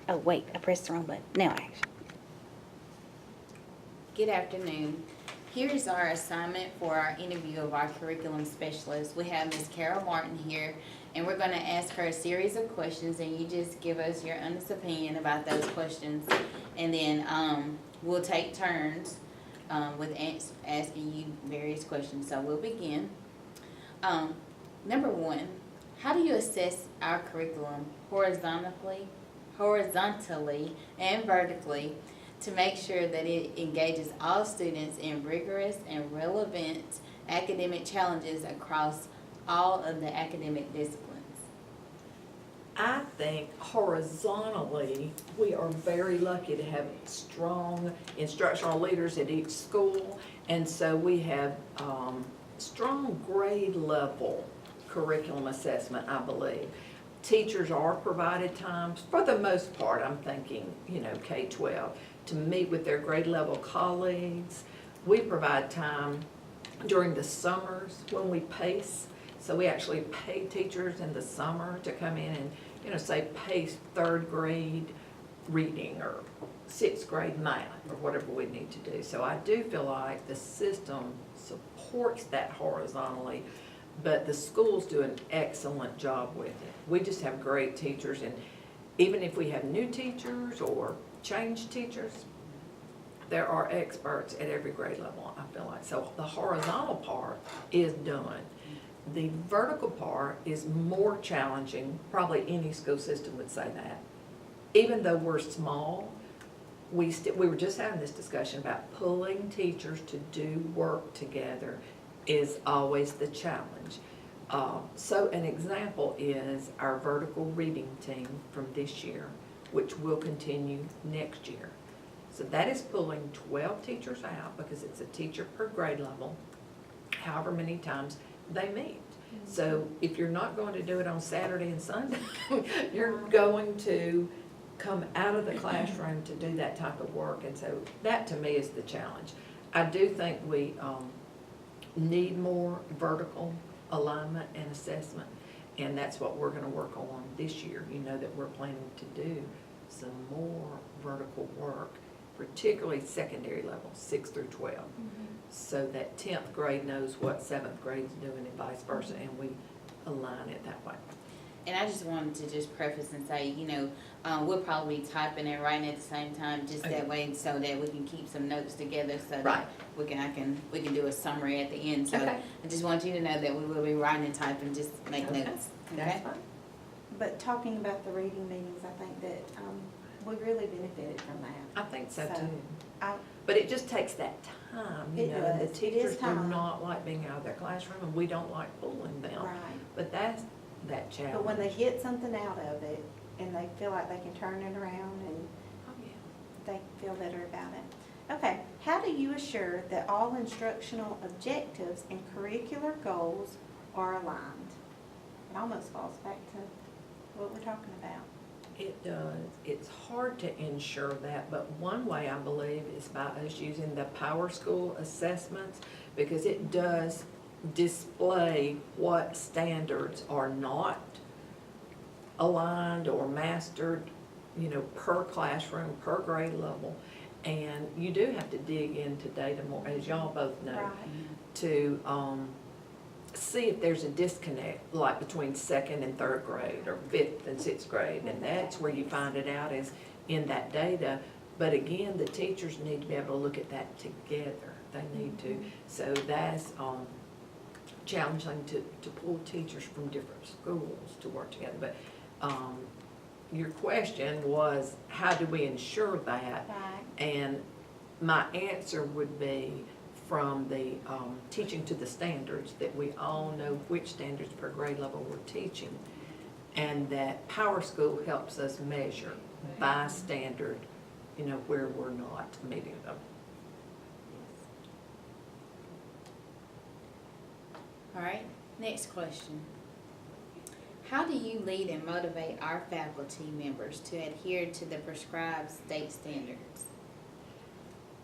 Oh, wait, I pressed the wrong button. Now action. Good afternoon. Here is our assignment for our interview of our curriculum specialist. We have Ms. Carol Martin here, and we're going to ask her a series of questions, and you just give us your honest opinion about those questions. And then we'll take turns with asking you various questions. So we'll begin. Number one, how do you assess our curriculum horizontally and vertically to make sure that it engages all students in rigorous and relevant academic challenges across all of the academic disciplines? I think horizontally, we are very lucky to have strong instructional leaders at each school. And so we have strong grade level curriculum assessment, I believe. Teachers are provided times, for the most part, I'm thinking, K-12, to meet with their grade level colleagues. We provide time during the summers when we pace. So we actually pay teachers in the summer to come in and, say pace 3rd grade reading or 6th grade math or whatever we need to do. So I do feel like the system supports that horizontally, but the schools do an excellent job with it. We just have great teachers, and even if we have new teachers or change teachers, there are experts at every grade level, I feel like. So the horizontal part is done. The vertical part is more challenging, probably any school system would say that. Even though we're small, we were just having this discussion about pulling teachers to do work together is always the challenge. So an example is our vertical reading team from this year, which will continue next year. So that is pulling 12 teachers out because it's a teacher per grade level, however many times they meet. So if you're not going to do it on Saturday and Sunday, you're going to come out of the classroom to do that type of work. And so that to me is the challenge. I do think we need more vertical alignment and assessment, and that's what we're going to work on this year. You know that we're planning to do some more vertical work, particularly secondary level, 6 through 12, so that 10th grade knows what 7th grade's doing and vice versa, and we align it that way. And I just wanted to just preface and say, we'll probably be typing and writing at the same time, just that way, so that we can keep some notes together, so that we can do a summary at the end. So I just want you to know that we will be writing and typing, just make notes. That's fine. But talking about the reading meetings, I think that we really benefited from that. I think so So, too. But it just takes that time, It and the does. It teachers is do time. not like being out of their classroom, and we don't like pulling them. Right. But that's that challenge. But when they get something out of it and they feel like they can turn it around and Oh, yeah. they feel better about it. Okay, how do you assure that all instructional objectives and curricular goals are aligned? It almost falls back to what we're talking about. It does. It's hard to ensure that, but one way I believe is by us using the Power School assessments, because it does display what standards are not aligned or mastered, per classroom, per grade level. And you do have to dig into data more, as y'all both know, Right. to see if there's a disconnect, like between 2nd and 3rd grade, or 5th and 6th grade, and that's where you find it out, is in that data. But again, the teachers need to be able to look at that together. They need to. So that's challenging to pull teachers from different schools to work together. But your question was, how do we ensure that? Right. And my answer would be from the teaching to the standards, that we all know which standards per grade level we're teaching, and that Power School helps us measure by standard, where we're not meeting them. All right, next question. How do you lead and motivate our faculty members to adhere to the prescribed state standards?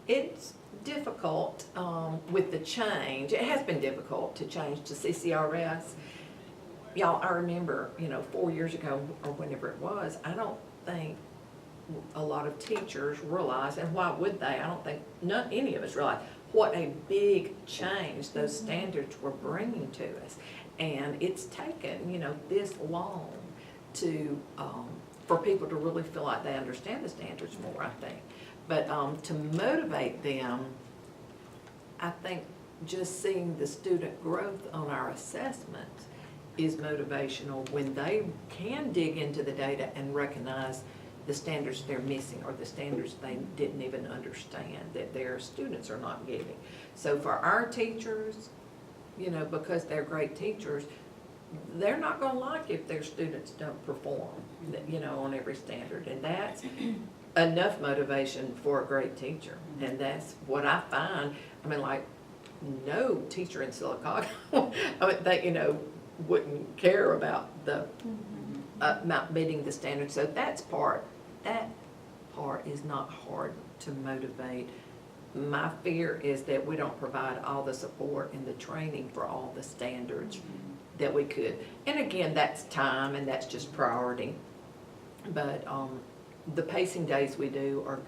It's difficult with the change. It has been difficult to change to CCRS. Y'all, I remember, 4 years ago or whenever it was, I don't think a lot of teachers realize, and why would they? I don't think, any of us realize what a big change those standards were bringing to us. And it's taken, this long to, for people to really feel like they understand the standards more, I think. But to motivate them, I think just seeing the student growth on our assessments is motivational when they can dig into the data and recognize the standards they're missing or the standards they didn't even understand that their students are not getting. So for our teachers, because they're great teachers, they're not gonna like if their students don't perform, on every standard. And that's enough motivation for a great teacher. And that's what I find. I mean, like, no teacher in Silicaca, they, wouldn't care about the, not meeting the standards. So that part is not hard to motivate. My fear is that we don't provide all the support and the training for all the standards that we could. And again, that's time and that's just priority. But the pacing days we do are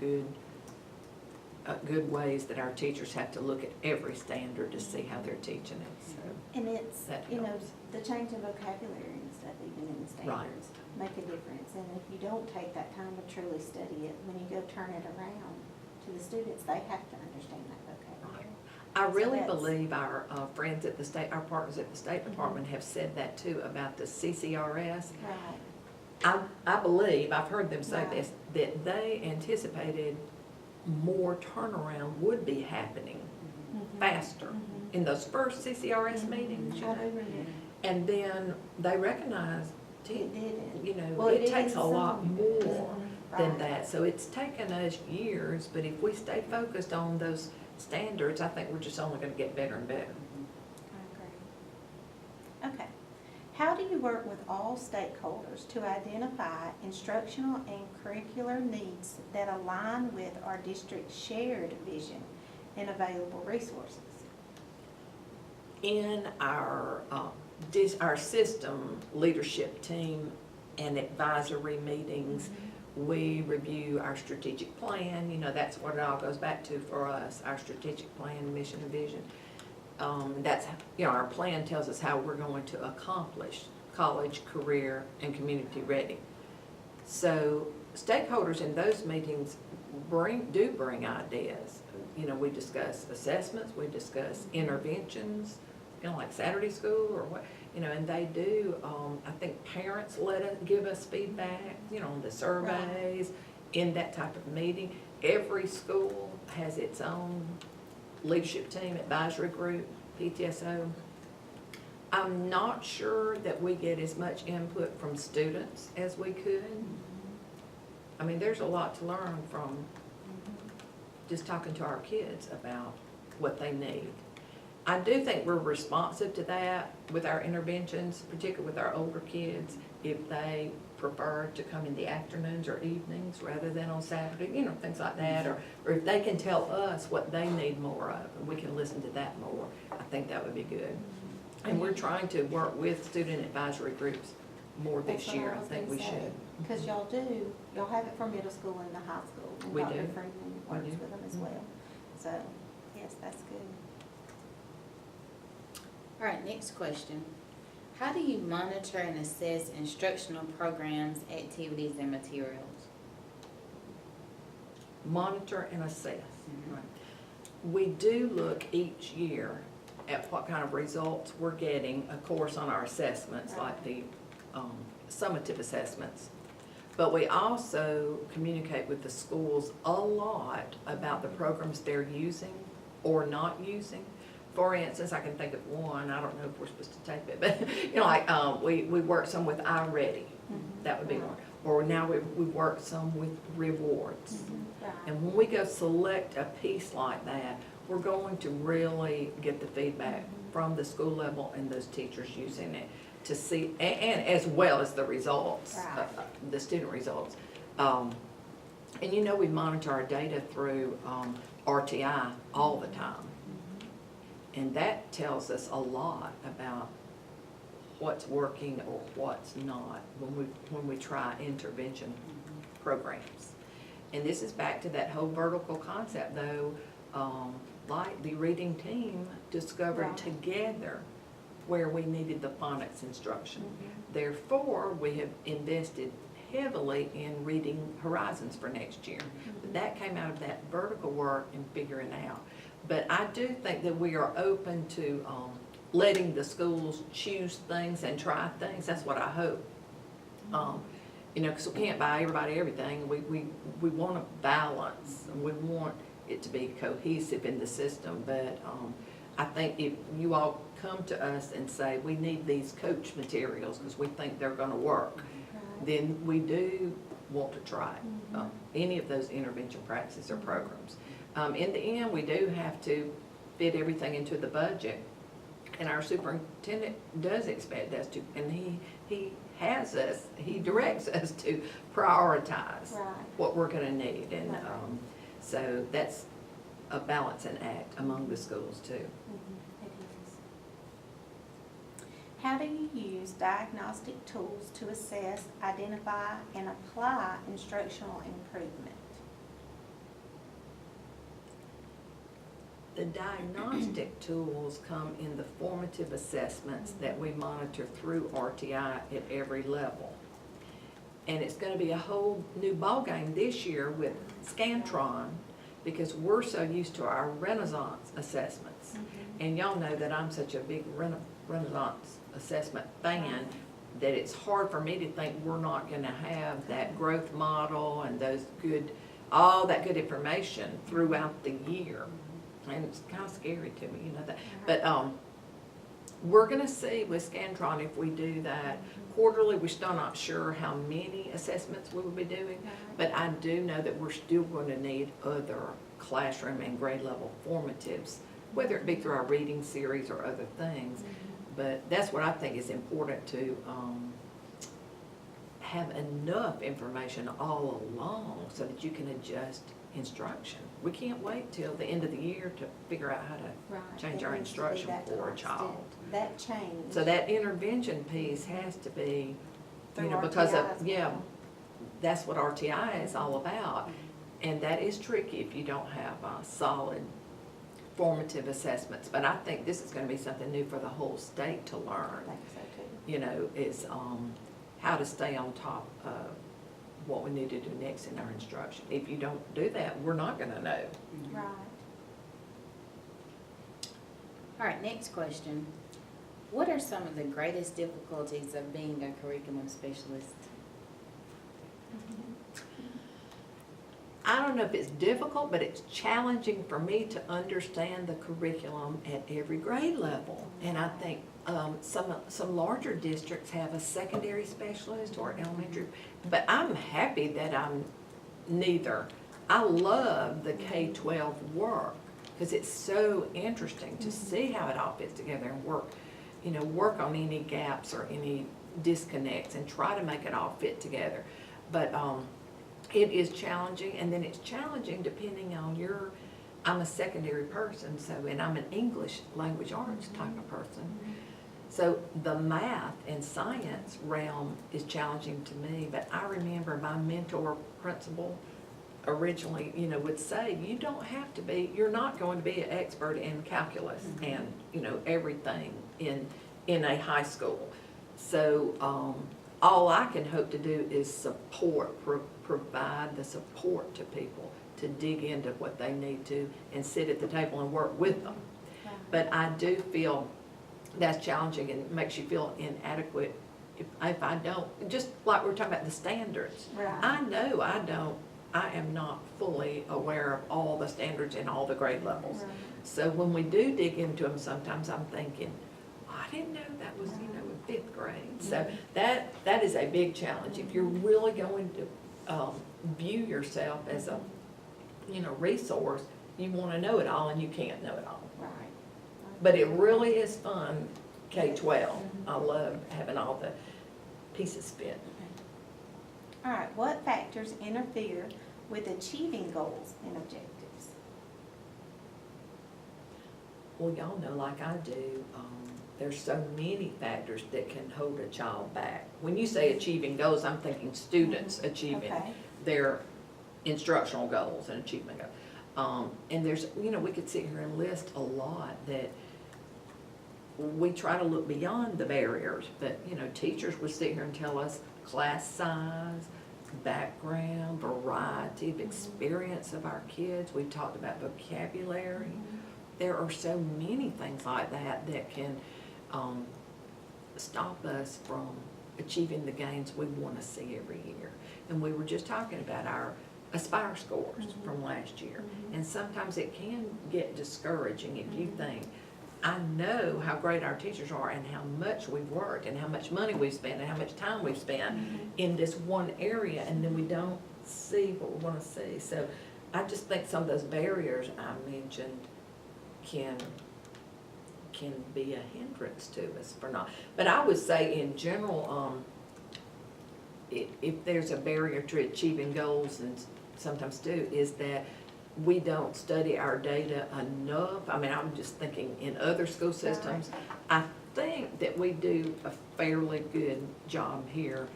good ways that our teachers have to look at every standard to see how they're teaching it. So And it's, that the helps. change in vocabulary and stuff, even in the standards, make a difference. And if you don't take that time to truly study it, when you go turn it around to the students, they have to understand that vocabulary. I So really that's- believe our friends at the state, our partners at the State Department have said that too about the CCRS. Right. I believe, I've heard them say Right. this, that they anticipated more turnaround would be happening faster Mhm. in those first CCRS meetings, I do remember. And then they recognized, It didn't. well, it takes a lot some. more than Right. that. So it's taken us years, but if we stay focused on those standards, I think we're just only gonna get better and better. I agree. Okay. How do you work with all stakeholders to identify instructional and curricular needs that align with our district's shared vision and available resources? In our system leadership team and advisory meetings, we review our strategic plan. That's what it all goes back to for us, our strategic plan, mission, and vision. That's, our plan tells us how we're going to accomplish college, career, and community ready. So stakeholders in those meetings do bring ideas. We discuss assessments, we discuss interventions, like Saturday school or what, and they do, I think parents give us feedback, on the surveys, in that type of meeting. Every school has its own leadership team, advisory group, PTSO. I'm not sure that we get as much input from students as we could. I mean, there's a lot to learn from just talking to our kids about what they need. I do think we're responsive to that with our interventions, particularly with our older kids, if they prefer to come in the afternoons or evenings rather than on Saturday, things like that, or if they can tell us what they need more of, and we can listen to that more, I think that would be good. And we're trying to work with student advisory groups more this year, I think we should. Because y'all have it for middle school and the high school. And We Dr. do. Freeman We works do. with them as well. So, yes, that's good. All right, next question. How do you monitor and assess instructional programs, activities, and materials? Monitor and assess. We do look each year at what kind of results we're getting, of course, on our assessments, like the summative assessments. But we also communicate with the schools a lot about the programs they're using or not using. For instance, I can think of one, I don't know if we're supposed to tape it, but we work some with iReady, that would be one. Or now we work some with rewards. Right. And when we go select a piece like that, we're going to really get the feedback from the school level and those teachers using it to see, and as well as the results, Right. the student results. And we monitor our data through RTI all the time. And that tells us a lot about what's working or what's not when we try intervention programs. And this is back to that whole vertical concept though, like the reading team discovered Right. together where we needed the phonics instruction. Mhm. Therefore, we have invested heavily in reading horizons for next year. But that came out of that vertical work and figuring out. But I do think that we are open to letting the schools choose things and try things. That's what I hope. You know, because we can't buy everybody everything. We want a balance. We want it to be cohesive in the system. But I think if you all come to us and say, we need these coach materials because we think they're going to work, Right. then we do want to try any of those intervention practices or programs. In the end, we do have to fit everything into the budget, and our superintendent does expect us to, and he has us, he directs us to prioritize Right. what we're going to need, and Right. so that's a balancing act among the schools too. It is. How do you use diagnostic tools to assess, identify, and apply instructional improvement? The diagnostic tools come in the formative assessments that we monitor through RTI at every level. And it's gonna be a whole new ballgame this year with Scantron, because we're so used to our Renaissance assessments. And y'all know that I'm such a big Renaissance assessment fan, that it's hard for me to think we're not gonna have that growth model and those good, all that good information throughout the year. And it's kind of scary to me, you know that. But we're gonna see with Scantron if we do that quarterly. We're still not sure how many assessments we will be doing, but I do know that we're still going to need other classroom and grade level formatives, whether it be through our reading series or other things. But that's what I think is important, to have enough information all along so that you can adjust instruction. We can't wait till the end of the year to figure out how to Right. change It our needs to be instruction that for a constant, child. That change. So that intervention piece has to be, Through you know, because RTI of, as yeah, well. that's what RTI is all about. And that is tricky if you don't have solid formative assessments. But I think this is gonna be something new for the whole state to I learn, think so too. you know, is how to stay on top of what we need to do next in our instruction. If you don't do that, we're not gonna know. Right. All right, next question. What are some of the greatest difficulties of being a curriculum specialist? I don't know if it's difficult, but it's challenging for me to understand the curriculum at every grade level. And I think some larger districts have a secondary specialist or elementary, but I'm happy that I'm neither. I love the K-12 work because it's so interesting to see how it all fits together and work on any gaps or any disconnects and try to make it all fit together. But it is challenging, and then it's challenging depending on I'm a secondary person, and I'm an English language arts type of person. So the math and science realm is challenging to me, but I remember my mentor principal originally, would say, you're not going to be an expert in calculus and, everything in a high school. So all I can hope to do is provide the support to people to dig into what they need to and sit at the table and work with them. Right. But I do feel that's challenging and makes you feel inadequate if I don't, just like we were talking about the standards. Right. I know I am not fully aware of all the standards in all the grade levels. Right. So when we do dig into them, sometimes I'm thinking, I didn't know that was, in fifth grade. So that is a big challenge. If you're really going to view yourself as a, resource, you want to know it all and you can't know it all. Right. But it really is fun, K-12. I love having all the pieces fit. All right, what factors interfere with achieving goals and objectives? Well, y'all know, like I do, there's so many factors that can hold a child back. When you say achieving goals, I'm thinking students achieving Okay. their instructional goals and achievement goals. And there's, you know, we could sit here and list a lot that we try to look beyond the barriers, but, you know, teachers would sit here and tell us class size, background, variety of experience of our kids. We've talked about vocabulary. There are so many things like that that can stop us from achieving the gains we want to see every year. And we were just talking about our Aspire scores from last year. And sometimes it can get discouraging if you think, I know how great our teachers are and how much we've worked and how much money we've spent and how much time we've spent in this one area, and then we don't see what we want to see. So I just think some of those barriers I mentioned can be a hindrance to us for not. But I would say in general, if there's a barrier to achieving goals, and sometimes do, is that we don't study our data enough. I mean, I'm just thinking in other school systems, I think that we do a fairly good job here.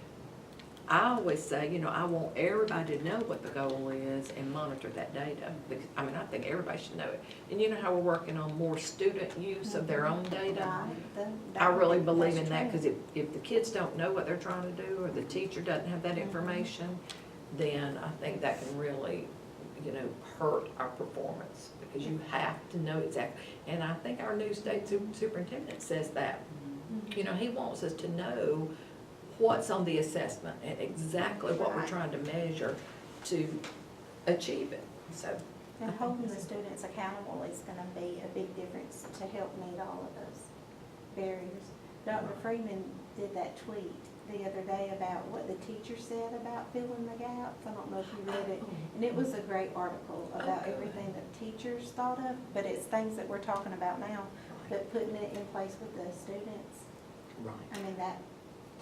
I always say, you know, I want everybody to know what the goal is and monitor that data. Because, I mean, I think everybody should know it. And you know how we're working on more student use of their own data? I really believe in that, because if the kids don't know what they're trying to do, or the teacher doesn't have that information, then I think that can really, you know, hurt our performance, because you have to know exactly. And I think our new state superintendent says that. You know, he wants us to know what's on the assessment and exactly what we're trying to measure to achieve it, so. And holding the students accountable is gonna be a big difference to help meet all of those barriers. Dr. Freeman did that tweet the other day about what the teacher said about filling the gaps. I don't know if you read it. And it was a great article about everything that teachers thought of, but it's things that we're talking about now, but putting it in place with the students. Right. I mean, that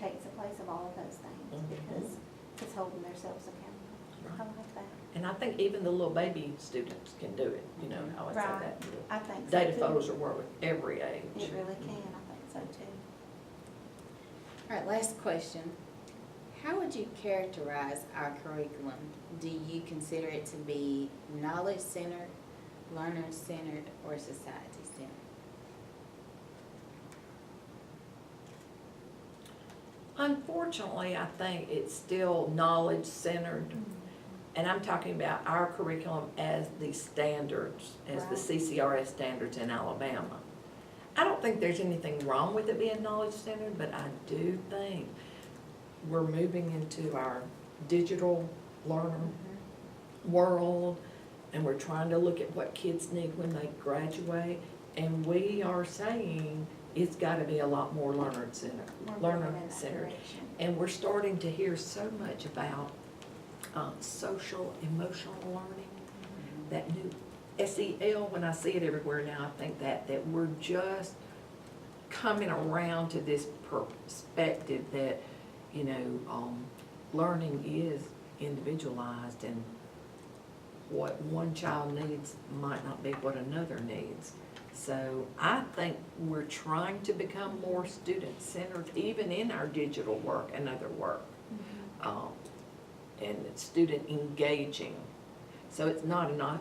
takes the place of all of those things, because it's holding themselves accountable. I like that. And I think even the little baby students can do it, you know, how I say Right. that. I think so Data too. photos are work with every age. It really can, I think so too. All right, last question. How would you characterize our curriculum? Do you consider it to be knowledge-centered, learner-centered, or society-centered? Unfortunately, I think it's still knowledge-centered, and I'm talking about our curriculum as the standards, as the Right. CCRS standards in Alabama. I don't think there's anything wrong with it being knowledge-centered, but I do think we're moving into our digital learner world, and we're trying to look at what kids need when they graduate, and we are saying it's gotta be a lot more learner-centered. We're moving in that direction. And we're starting to hear so much about social emotional learning, that new SEL, when I see it everywhere now, I think that we're just coming around to this perspective that, you know, learning is individualized, and what one child needs might not be what another needs. So I think we're trying to become more student-centered, even in our digital work and other work. And it's student engaging. So it's not enough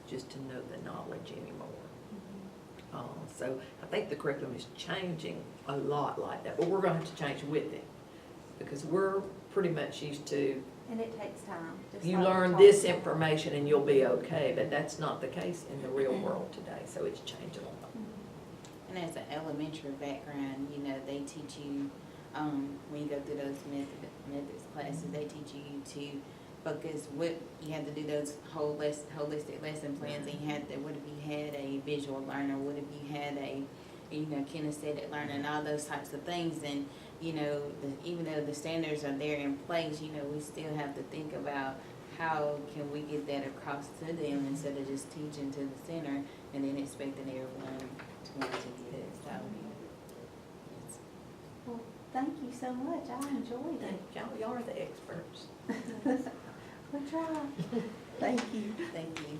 just to know the knowledge anymore. So I think the curriculum is changing a lot like that, but we're gonna have to change with it, because we're pretty much used to, And it takes time. just you like we learn talked this about. information and you'll be okay, but that's not the case in the real world today, so it's changing a lot. And as an elementary background, you know, they teach you, when you go through those methods classes, they teach you to focus you have to do those holistic lesson plans, and you had to, what if you had a visual learner, what if you had a, you know, kinesthetic learner, and all those types of things, and, you know, even though the standards are there in place, you know, we still have to think about how can we get that across to them instead of just teaching to the center and then expecting everyone to want to get it, so. Yes. Well, thank you so much. I enjoyed it. Y'all are the experts. We try. Thank you. Thank you.